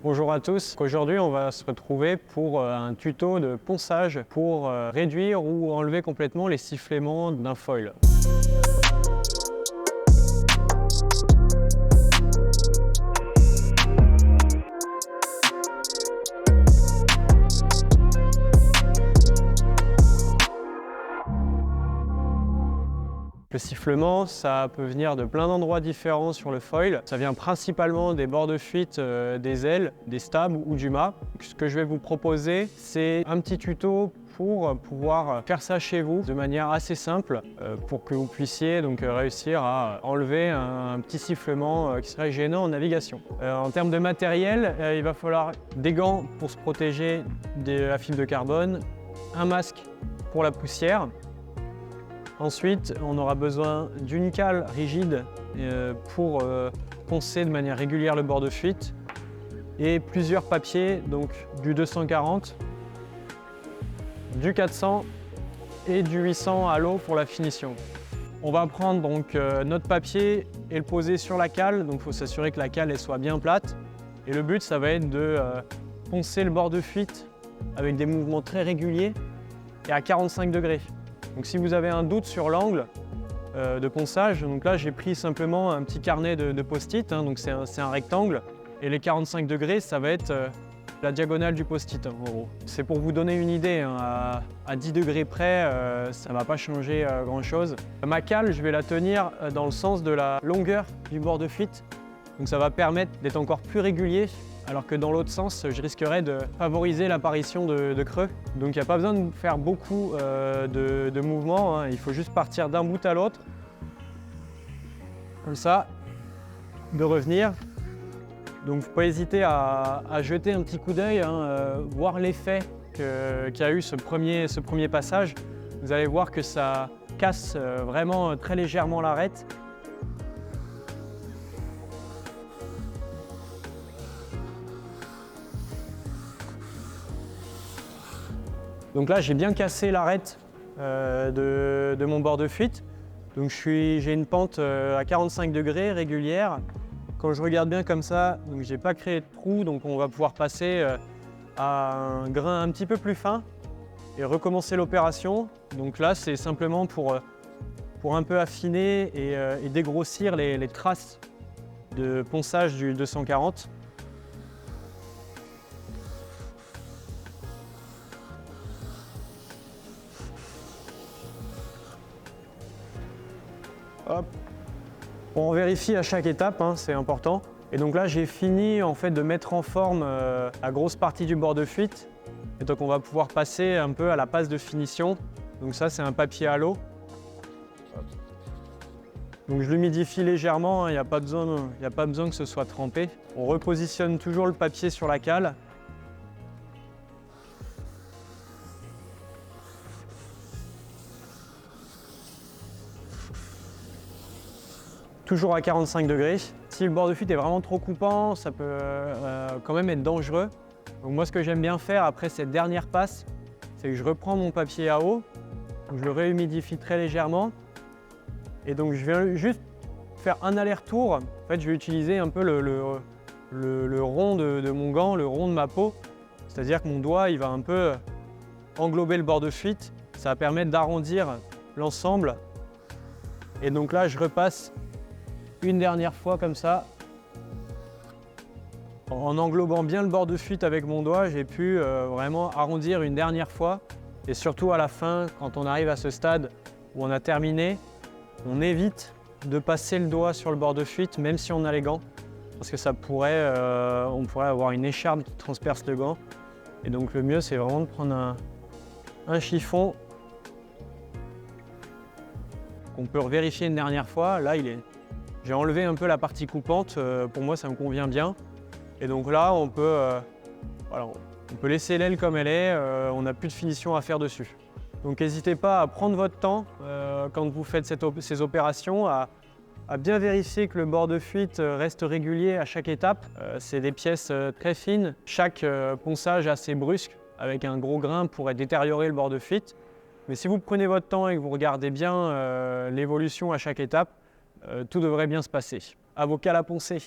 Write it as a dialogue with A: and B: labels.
A: Bonjour à tous, aujourd'hui on va se retrouver pour un tuto de ponçage pour réduire ou enlever complètement les sifflements d'un foil. Le sifflement, ça peut venir de plein d'endroits différents sur le foil. Ça vient principalement des bords de fuite des ailes, des stabs ou du mât. Ce que je vais vous proposer, c'est un petit tuto pour pouvoir faire ça chez vous de manière assez simple pour que vous puissiez donc réussir à enlever un petit sifflement qui serait gênant en navigation. En termes de matériel, il va falloir des gants pour se protéger de la fibre de carbone, un masque pour la poussière. Ensuite, on aura besoin d'une cale rigide pour poncer de manière régulière le bord de fuite et plusieurs papiers, donc du 240, du 400 et du 800 à l'eau pour la finition. On va prendre donc notre papier et le poser sur la cale, donc il faut s'assurer que la cale elle soit bien plate. Et le but, ça va être de poncer le bord de fuite avec des mouvements très réguliers et à 45 degrés. Donc si vous avez un doute sur l'angle de ponçage, donc là j'ai pris simplement un petit carnet de post-it, donc c'est un rectangle, et les 45 degrés ça va être la diagonale du post-it en gros. C'est pour vous donner une idée, à 10 degrés près ça ne va pas changer grand chose. Ma cale je vais la tenir dans le sens de la longueur du bord de fuite, donc ça va permettre d'être encore plus régulier. Alors que dans l'autre sens, je risquerais de favoriser l'apparition de creux. Donc il n'y a pas besoin de faire beaucoup de mouvements, il faut juste partir d'un bout à l'autre, comme ça, de revenir. Donc il ne faut pas hésiter à jeter un petit coup d'œil, voir l'effet qu'a eu ce premier passage. Vous allez voir que ça casse vraiment très légèrement l'arête. Donc là, j'ai bien cassé l'arête de mon bord de fuite. Donc j'ai une pente à 45 degrés régulière. Quand je regarde bien comme ça, je n'ai pas créé de trou, donc on va pouvoir passer à un grain un petit peu plus fin et recommencer l'opération. Donc là, c'est simplement pour un peu affiner et dégrossir les traces de ponçage du 240. Hop. On vérifie à chaque étape, c'est important. Et donc là, j'ai fini en fait de mettre en forme la grosse partie du bord de fuite. Et donc on va pouvoir passer un peu à la passe de finition. Donc ça, c'est un papier à l'eau. Donc je l'humidifie légèrement, il n'y a pas besoin que ce soit trempé. On repositionne toujours le papier sur la cale. Toujours à 45 degrés. Si le bord de fuite est vraiment trop coupant, ça peut quand même être dangereux. Donc moi, ce que j'aime bien faire après cette dernière passe, c'est que je reprends mon papier à eau, je le réhumidifie très légèrement, et donc je viens juste faire un aller-retour. En fait, je vais utiliser un peu le rond de mon gant, le rond de ma peau, c'est-à-dire que mon doigt, il va un peu englober le bord de fuite. Ça va permettre d'arrondir l'ensemble. Et donc là, je repasse une dernière fois comme ça. En englobant bien le bord de fuite avec mon doigt, j'ai pu vraiment arrondir une dernière fois. Et surtout à la fin, quand on arrive à ce stade où on a terminé, on évite de passer le doigt sur le bord de fuite, même si on a les gants, parce que ça pourrait, on pourrait avoir une écharpe qui transperce le gant. Et donc le mieux, c'est vraiment de prendre un chiffon qu'on peut vérifier une dernière fois. Là, j'ai enlevé un peu la partie coupante, pour moi ça me convient bien. Et donc là on peut laisser l'aile comme elle est, on n'a plus de finition à faire dessus. Donc n'hésitez pas à prendre votre temps quand vous faites ces opérations, à bien vérifier que le bord de fuite reste régulier à chaque étape. C'est des pièces très fines, chaque ponçage assez brusque avec un gros grain pourrait détériorer le bord de fuite. Mais si vous prenez votre temps et que vous regardez bien l'évolution à chaque étape, tout devrait bien se passer. À vos cales à poncer.